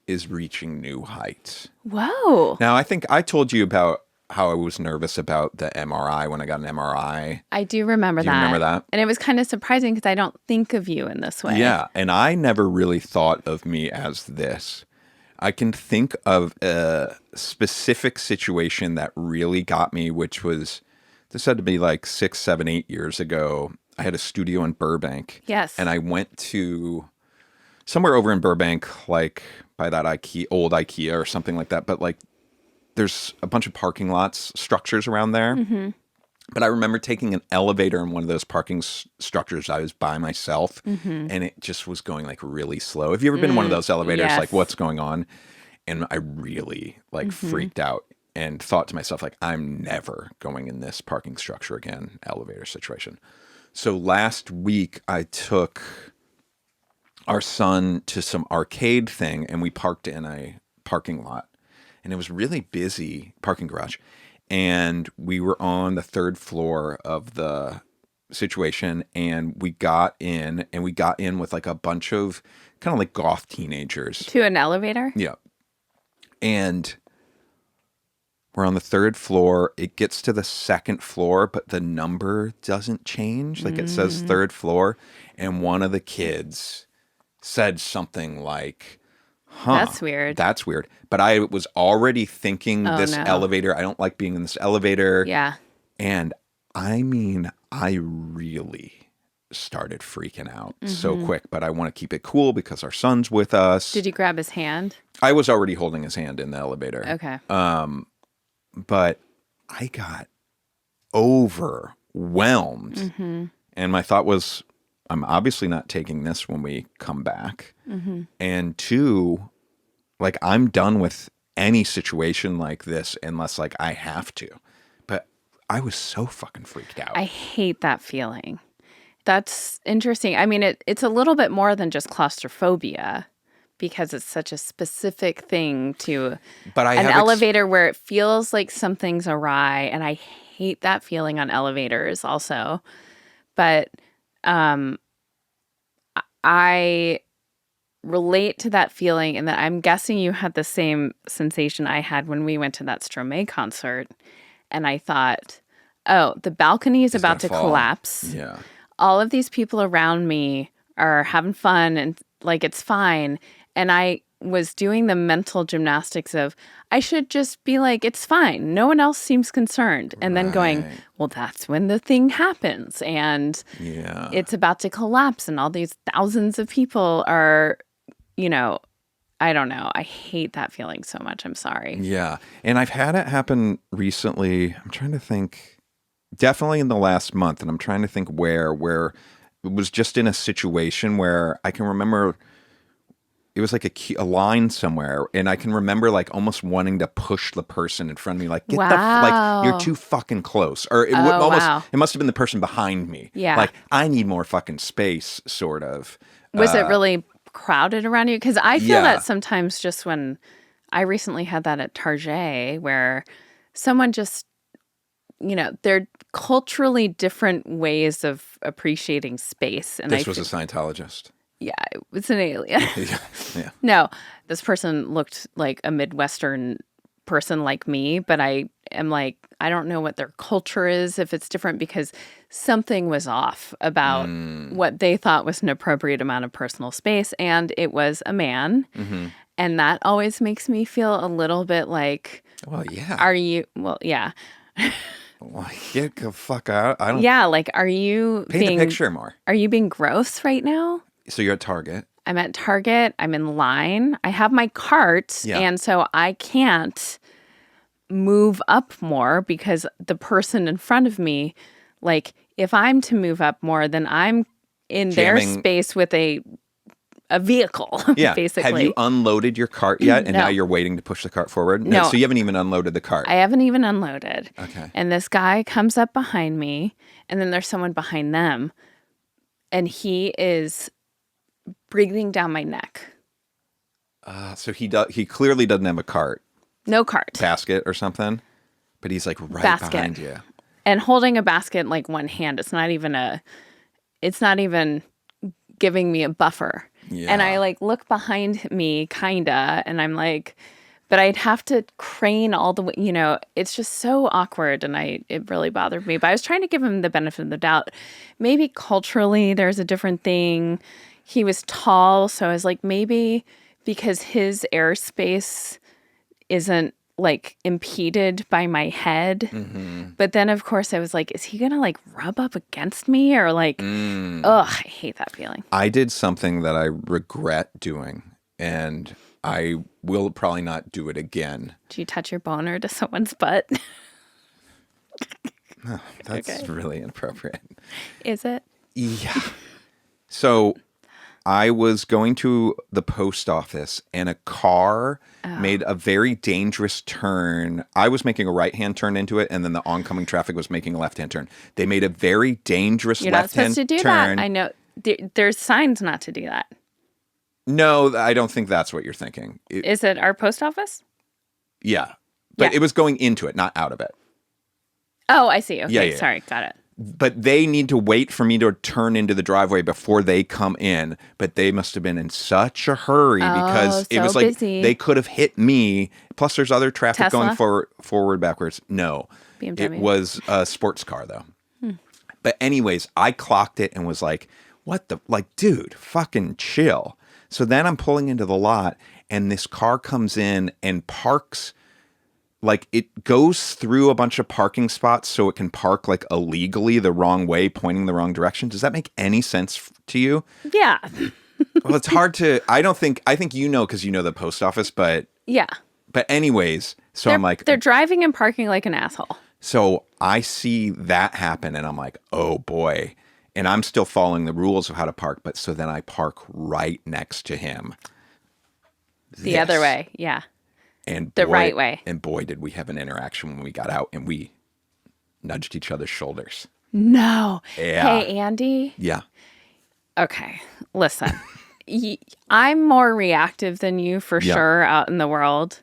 is reaching new heights. Whoa. Now, I think I told you about how I was nervous about the MRI when I got an MRI. I do remember that. Do you remember that? And it was kind of surprising because I don't think of you in this way. Yeah, and I never really thought of me as this. I can think of a specific situation that really got me, which was, this had to be 6, 7, 8 years ago. I had a studio in Burbank. Yes. And I went to somewhere over in Burbank, by that old IKEA or something like that. But there's a bunch of parking lots, structures around there. Mm-hmm. But I remember taking an elevator in one of those parking structures. I was by myself, Mm-hmm. and it just was going really slow. Have you ever been in one of those elevators? Yes. What's going on? And I really freaked out and thought to myself, I'm never going in this parking structure again, elevator situation. So last week I took our son to some arcade thing, and we parked in a parking lot. And it was really busy, parking garage. And we were on the 3rd floor of the situation, and we got in with a bunch of kind of goth teenagers. To an elevator? Yeah. And we're on the 3rd floor. It gets to the 2nd floor, but the number doesn't change. It says 3rd floor. And one of the kids said something like, That's weird. That's weird. But I was already thinking this no. elevator, I don't like being in this elevator. Yeah. And I really started freaking out so quick, but I want to keep it cool because our son's with us. Did you grab his hand? I was already holding his hand in the elevator. Okay. But I got overwhelmed. Mm-hmm. And my thought was, I'm obviously not taking this when we come back. Mm-hmm. And 2, I'm done with any situation like this unless I have to. But I was so fucking freaked out. I hate that feeling. That's interesting. It's a little bit more than just claustrophobia because it's such a specific thing to an elevator where it feels like something's awry. And I hate that feeling on elevators also. But I relate to that feeling, and that I'm guessing you had the same sensation I had when we went to that Stromae concert. And I thought, oh, the balcony is about to collapse. Yeah. All of these people around me are having fun and it's fine. And I was doing the mental gymnastics of, I should just be it's fine. No one else seems concerned. And then going, well, that's when the thing happens. And it's about to collapse. And all these thousands of people are, I don't know. I hate that feeling so much. I'm sorry. Yeah. And I've had it happen recently. I'm trying to think. Definitely in the last month. And I'm trying to think where it was just in a situation where I can remember It was like a line somewhere, and I can remember like almost wanting to push the person in front of me, like get like you're too fucking close, or it it must have been the person behind me. Yeah, like I need more fucking space, sort of. Was it really crowded around you? Because I feel that sometimes just when I recently had that at Target, where someone just, they're culturally different ways of appreciating space. And this was a Scientologist. Yeah, it was an alien. Yeah. No, this person looked like a Midwestern person like me, but I am like, I don't know what their culture is, if it's different, because something was off about what they thought was an appropriate amount of personal space, and it was a man. Mm-hmm. And that always makes me feel a little bit like, well, yeah. Are you, well, yeah. Well, get the fuck out. I don't. Yeah, like, are you paint the picture more? Are you being gross right now? So you're at Target. I'm at Target. I'm in line. I have my cart, and so I can't move up more because the person in front of me, like, if I'm to move up more, then I'm in their space with a vehicle, basically. Have you unloaded your cart yet? And now you're waiting to push the cart forward? No. So you haven't even unloaded the cart? I haven't even unloaded. Okay. And this guy comes up behind me, and then there's someone behind them, and he is breathing down my neck. So he clearly doesn't have a cart. No cart. Basket or something. But he's like behind you. And holding a basket in like one hand. It's not even giving me a buffer. Yeah. And I like look behind me kinda, and I'm like, but I'd have to crane all the way, it's just so awkward, and it really bothered me. But I was trying to give him the benefit of the doubt. Maybe culturally there's a different thing. He was tall, so I was like, maybe because his airspace isn't like impeded by my head. Mm-hmm. But then of course I was like, is he gonna like rub up against me, or like, ugh, I hate that feeling. I did something that I regret doing, and I will probably not do it again. Did you touch your boner to someone's butt? Oh, that's really inappropriate. Is it? Yeah. So I was going to the post office, and a car made a very dangerous turn. I was making a right-hand turn into it, and then the oncoming traffic was making a left-hand turn. They made a very dangerous left-hand turn. You're not supposed to do that. I know. There's signs not to do that. No, I don't think that's what you're thinking. Is it our post office? Yeah. But it was going into it, not out of it. Oh, I see. Okay, sorry. Got it. But they need to wait for me to turn into the driveway before they come in. But they must have been in such a hurry because it was like busy. They could have hit me. Plus, there's other traffic Tesla? going forward, backwards. No. BMW. It was a sports car, though. But anyways, I clocked it and was like, what the? Like, dude, fucking chill. So then I'm pulling into the lot, and this car comes in and parks. Like, it goes through a bunch of parking spots so it can park, like, illegally the wrong way, pointing the wrong direction. Does that make any sense to you? Yeah. Well, it's hard to... I think you know because you know the post office, but... Yeah. But anyways, so I'm like... They're driving and parking like an asshole. So I see that happen, and I'm like, oh, boy. And I'm still following the rules of how to park, but so then I park right next to him. The other way, yeah. And the right way. And boy, did we have an interaction when we got out, and we nudged each other's shoulders. No. Yeah. Hey, Andy. Yeah. Okay. Listen, I'm more reactive than you for sure out in the world.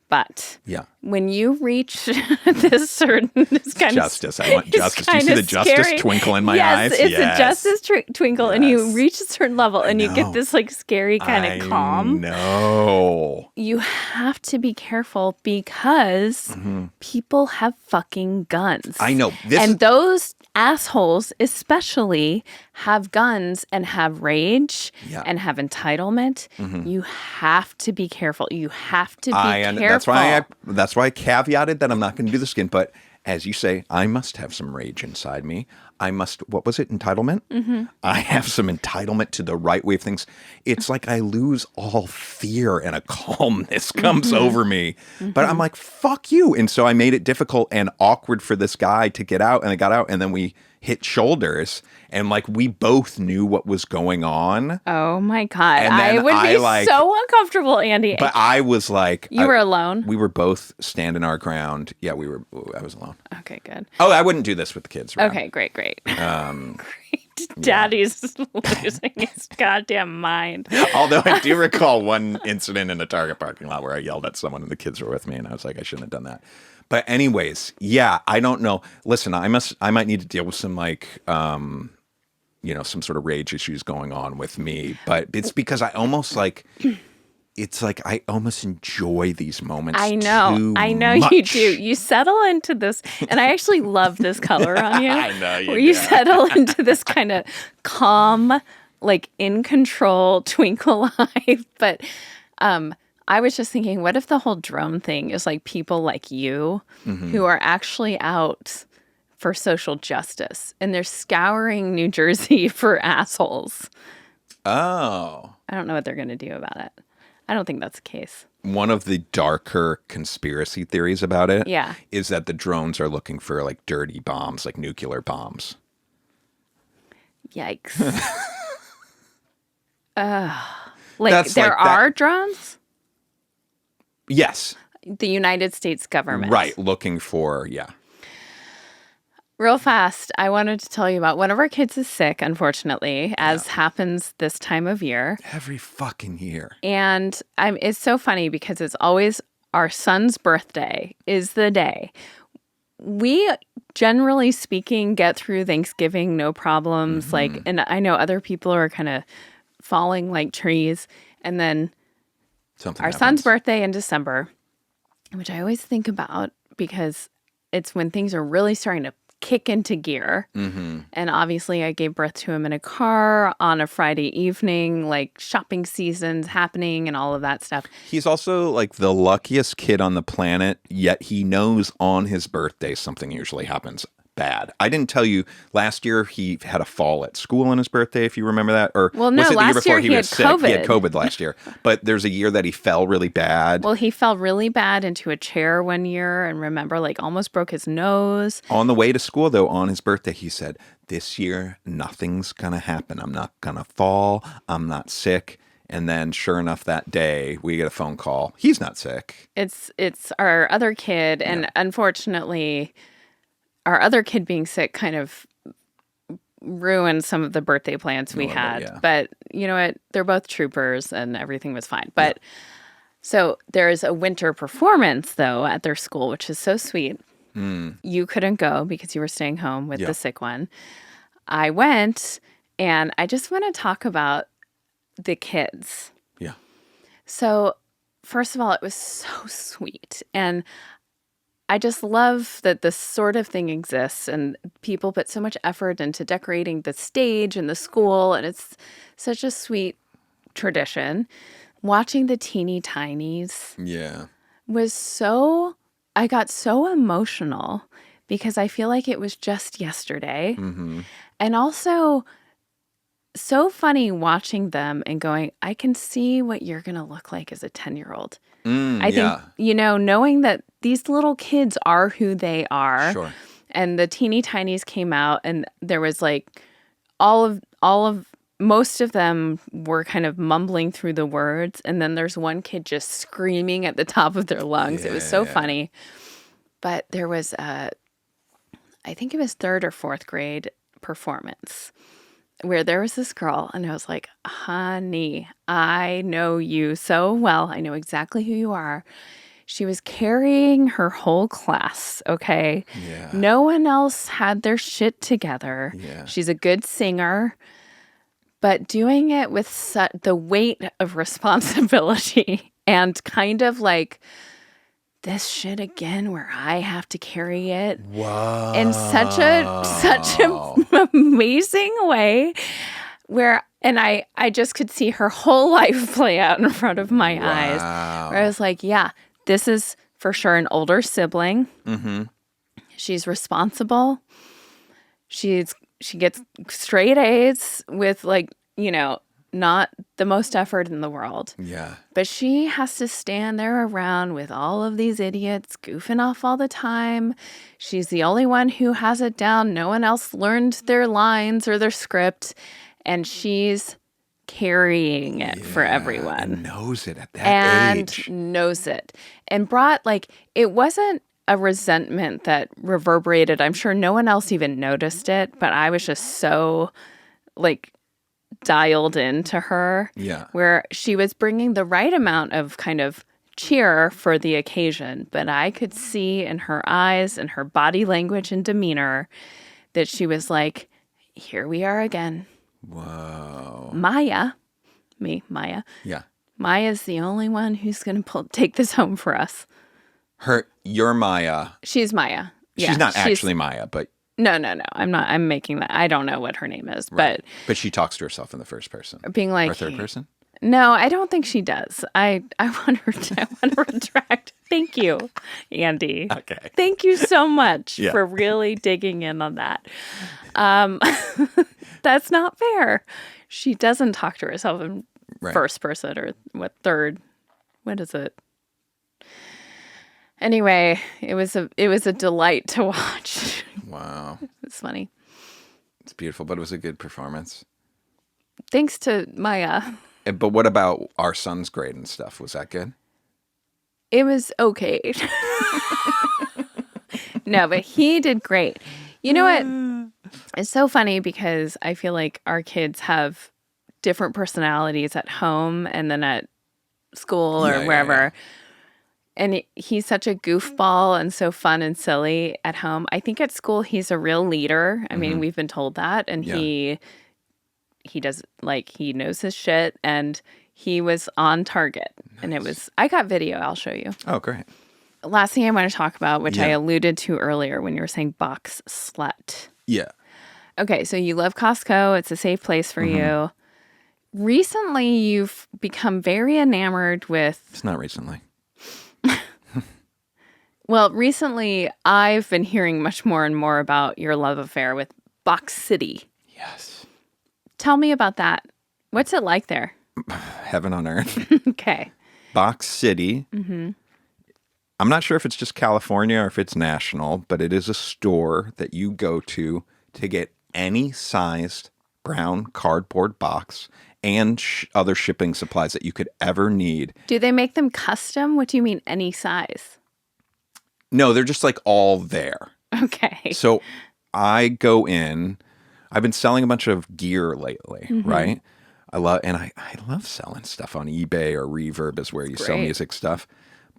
But when you reach this kind justice. I want justice. Do you see the justice twinkle in my eyes? Yes, it's a justice twinkle, and you reach a certain level, and you get this like scary kind of calm. No, you have to be careful because people have fucking guns. I know, and those assholes especially have guns and have rage and have entitlement. You have to be careful. You have to be careful. That's why I caveated that I'm not going to do the skin. But as you say, I must have some rage inside me. What was it? Entitlement? I have some entitlement to the right way of things. It's like I lose all fear and a calmness comes over me. But I'm like, fuck you. And so I made it difficult and awkward for this guy to get out, and I got out, and then we hit shoulders. And like we both knew what was going on. Oh my God. And I then would I, be like- so uncomfortable, Andy. But I was like, You were alone? We were both standing our ground. Yeah, I was alone. Okay, good. Oh, I wouldn't do this with the kids. Around. Okay, great. Great. Daddy's losing his goddamn mind. Although I do recall one incident in a Target parking lot where I yelled at someone and the kids were with me, and I was like, I shouldn't have done that. But anyways, yeah, I don't know. Listen, I might need to deal with some like, some sort of rage issues going on with me. But it's because I almost like, it's like I almost enjoy these moments. I know much. you do. You settle into this, and I actually love this color on you. I know you where you do. settle into this kind of calm, like in control twinkle eye. But I was just thinking, what if the whole drone thing is like people like you who are actually out for social justice and they're scouring New Jersey for assholes? Oh. I don't know what they're going to do about it. I don't think that's the case. One of the darker conspiracy theories about it Yeah. is that the drones are looking for like dirty bombs, like nuclear bombs. Yikes. That's there like that- are drones? Yes. The United States government. Right. Looking for, yeah. Real fast, I wanted to tell you about one of our kids is sick, unfortunately, as happens this time of year. Every fucking year. And it's so funny because it's always our son's birthday is the day. We, generally speaking, get through Thanksgiving, no problems. And I know other people are kind of falling like trees. And then Something our happens. son's birthday in December, which I always think about because it's when things are really starting to kick into gear. And obviously I gave birth to him in a car on a Friday evening, like shopping season's happening and all of that stuff. He's also like the luckiest kid on the planet, yet he knows on his birthday something usually happens bad. I didn't tell you last year he had a fall at school on his birthday, if you remember that. Or Well, no, was it the year last before year he had was sick? He had COVID. COVID last year. But there's a year that he fell really bad. Well, he fell really bad into a chair one year and remember, like almost broke his nose. On the way to school, though, on his birthday, he said, this year, nothing's going to happen. I'm not going to fall. I'm not sick. And then sure enough, that day we get a phone call. He's not sick. It's our other kid. And unfortunately, our other kid being sick kind of ruined some of the birthday plans we had. Yeah. But you know what? They're both troopers and everything was fine. But so there's a winter performance, though, at their school, which is so sweet. You couldn't go because you were staying home with the sick one. I went, and I just want to talk about the kids. Yeah. So, first of all, it was so sweet. And I just love that this sort of thing exists and people put so much effort into decorating the stage and the school. And it's such a sweet tradition. Watching the teeny tinies Yeah. was I got so emotional because I feel like it was just yesterday. And also so funny watching them and going, I can see what you're going to look like as a 10-year-old. I think, knowing that these little kids are who they are. Sure. And the teeny tinies came out and there was like most of them were kind of mumbling through the words. And then there's one kid just screaming at the top of their lungs. It was so funny. But there was I think it was 3rd or 4th grade performance where there was this girl and I was like, honey, I know you so well. I know exactly who you are. She was carrying her whole class, okay? Yeah. No one else had their shit together. Yeah. She's a good singer, but doing it with the weight of responsibility and kind of like this shit again where I have to carry it. Wow. In such an amazing way and I just could see her whole life play out in front of my eyes. Where I was like, yeah, this is for sure an older sibling. She's responsible. She gets straight A's with not the most effort in the world. Yeah. But she has to stand there around with all of these idiots goofing off all the time. She's the only one who has it down. No one else learned their lines or their script. And she's carrying it for everyone. And knows it at that age. And knows it. And brought, like, it wasn't a resentment that reverberated. I'm sure no one else even noticed it, but I was just so, like, dialed into her. Yeah. Where she was bringing the right amount of kind of cheer for the occasion, but I could see in her eyes and her body language and demeanor that she was like, here we are again. Whoa. Maya. Yeah. Maya's the only one who's going to take this home for us. You're Maya. She's Maya. Yeah, she's not actually Maya, but... No. I'm making that. I don't know what her name is, right. But she talks to herself in the first person. Being like... Or third person? No, I don't think she does. I want her to retract. Thank you, Andy. Okay. Thank you so much for really digging in on that. That's not fair. She doesn't talk to herself in first person or third. What is it? Anyway, it was a delight to watch. Wow. It's funny. It's beautiful, but it was a good performance. Thanks to Maya. But what about our son's grade and stuff? Was that good? It was okay. No, but he did great. You know what? It's so funny because I feel like our kids have different personalities at home and then at school or wherever. Yeah. And he's such a goofball and so fun and silly at home. I think at school he's a real leader. I mean, we've been told that. And he does, like, he knows his shit. And he was on target. Nice. And it was, I got video. I'll show you. Oh, great. Last thing I want to talk about, which I alluded to earlier when you were saying box slut. Yeah. Okay, so you love Costco. It's a safe place for you. Recently, you've become very enamored with... It's not recently. Well, recently, I've been hearing much more and more about your love affair with Box City. Yes. Tell me about that. What's it like there? Heaven on earth. Okay. Box City. I'm not sure if it's just California or if it's national, but it is a store that you go to get any sized brown cardboard box and other shipping supplies that you could ever need. Do they make them custom? What do you mean, any size? No, they're just like all there. Okay. So I go in. I've been selling a bunch of gear lately, right? I love selling stuff on eBay or Reverb is where you sell music stuff.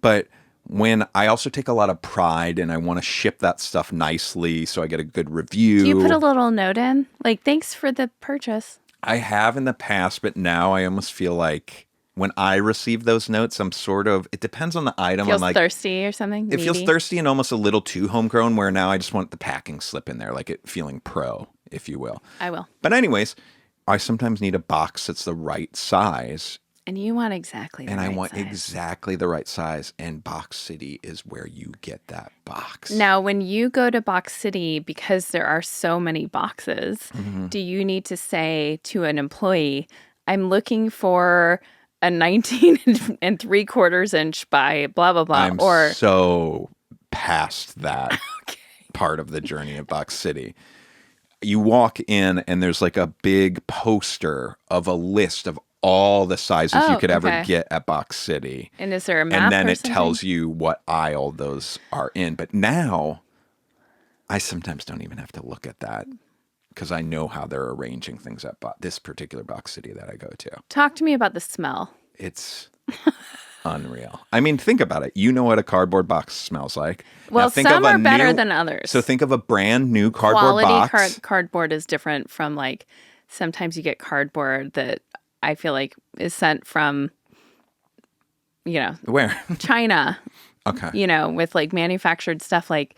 But when I also take a lot of pride and I want to ship that stuff nicely so I get a good review. Do you put a little note in? Like, thanks for the purchase. I have in the past, but now I almost feel like when I receive those notes, I'm sort of, it depends on the item. Feels I'm like thirsty or something? It feels thirsty and almost a little too homegrown, where now I just want the packing slip in there, like it feeling pro, if you will. I will. But anyways, I sometimes need a box that's the right size. And you want exactly the right size. And I want exactly the right size. And Box City is where you get that box. Now, when you go to Box City, because there are so many boxes, do you need to say to an employee, I'm looking for a 19 3/4 inch by blah, blah, blah? I'm so past that part of the journey of Box City. You walk in and there's like a big poster of a list of all the sizes you could ever get at Box City. And is there a map? And then it something? tells you what aisle those are in. But now I sometimes don't even have to look at that because I know how they're arranging things at this particular Box City that I go to. Talk to me about the smell. It's unreal. I mean, think about it. You know what a cardboard box smells like. Well, some are better than others. So think of a brand new cardboard box. Quality cardboard is different from, like, sometimes you get cardboard that I feel like is sent from, you know. Where? China. Okay. You know, with like manufactured stuff, like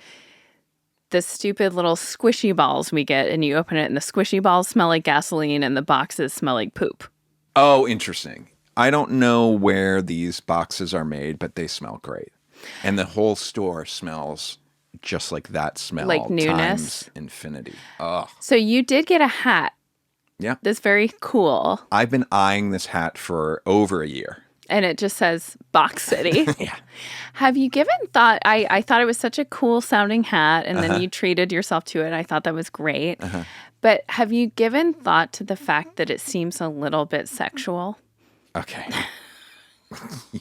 the stupid little squishy balls we get, and you open it and the squishy balls smell like gasoline and the boxes smell like poop. Oh, interesting. I don't know where these boxes are made, but they smell great. And the whole store smells just like that smell. Like newness. Times infinity. Oh. So you did get a hat. Yeah. This very cool. I've been eyeing this hat for over a year. And it just says Box City. Yeah. Have you given thought? I thought it was such a cool sounding hat, and then you treated yourself to it. I thought that was great. But have you given thought to the fact that it seems a little bit sexual? Okay.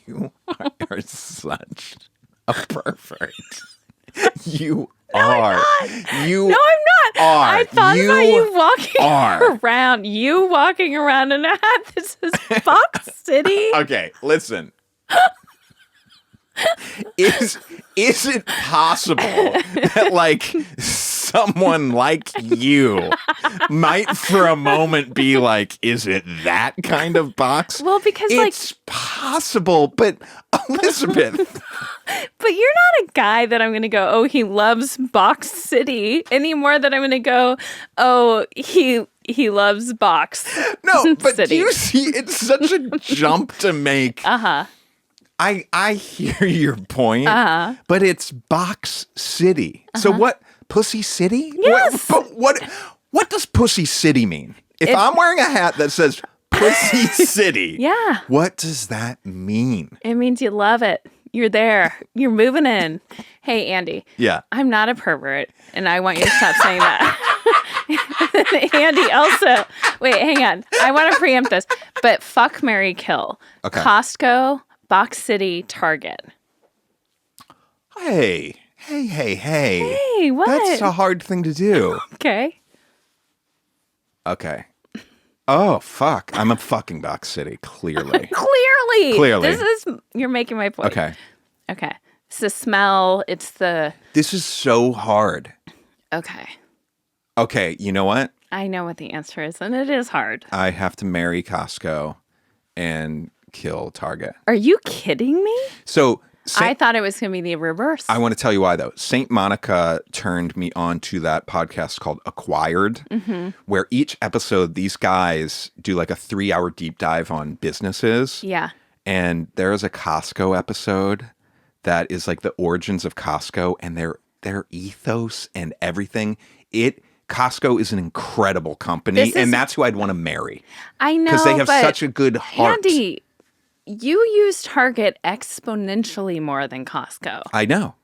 You are such a pervert. You are. You No, I'm not. are. I thought You about you walking are. around. You walking around in a hat that says Box City. Okay, listen. Is it possible that like someone like you might for a moment be like, is it that kind of box? Well, because it's possible, but Elizabeth. But you're not a guy that I'm going to go, oh, he loves Box City, any more than I'm going to go, oh, he loves Box No, but City. do you see, it's such a jump to make. I hear your point, but it's Box City. So what? Pussy City? Yes. What does Pussy City mean? If I'm wearing a hat that says Pussy City, Yeah. what does that mean? It means you love it. You're there. You're moving in. Hey, Andy. Yeah. I'm not a pervert, and I want you to stop saying that. Andy, also, wait, hang on. I want to preempt this, but fuck, marry, kill. Okay. Costco, Box City, Target. Hey, Hey, what? That's a hard thing to do. Okay. Okay. Oh, fuck. I'm a fucking Box City, clearly. Clearly. You're making my point. Okay. It's the smell. It's the. This is so hard. Okay. Okay, you know what? I know what the answer is, and it is hard. I have to marry Costco and kill Target. Are you kidding me? So I thought it was going to be the reverse. I want to tell you why, though. Saint Monica turned me on to that podcast called Acquired, where each episode, these guys do like a 3-hour deep dive on businesses. Yeah. And there is a Costco episode that is like the origins of Costco and their ethos and everything. Costco is an incredible company, and that's who I'd want to marry. I know, because they have such a good heart. Andy, you use Target exponentially more than Costco. I know.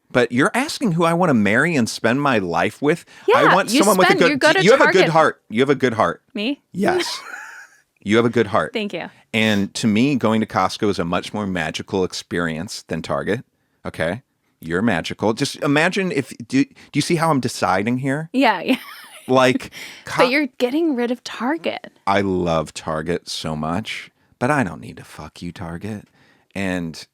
But you're asking who I want to marry and spend my life with? Yeah, I want someone with a good heart. You have a good heart. You have a good heart. Me? Yes. You have a good heart. Thank you. And to me, going to Costco is a much more magical experience than Target. Okay? You're magical. Just imagine do you see how I'm deciding here? Yeah. Like, but you're getting rid of Target. I love Target so much, but I don't need to fuck you, Target. And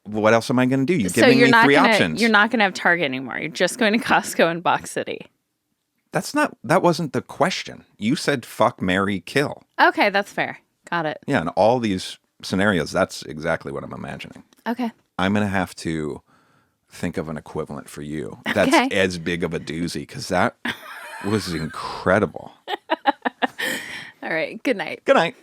what else am I going to do? You're giving me three options. You're not going to have Target anymore. You're just going to Costco and Box City. That wasn't the question. You said fuck, marry, kill. Okay, that's fair. Got it. Yeah, in all these scenarios, that's exactly what I'm imagining. Okay. I'm going to have to think of an equivalent for you. That's as big of a doozy, because that was incredible. All right. Good night. Good night.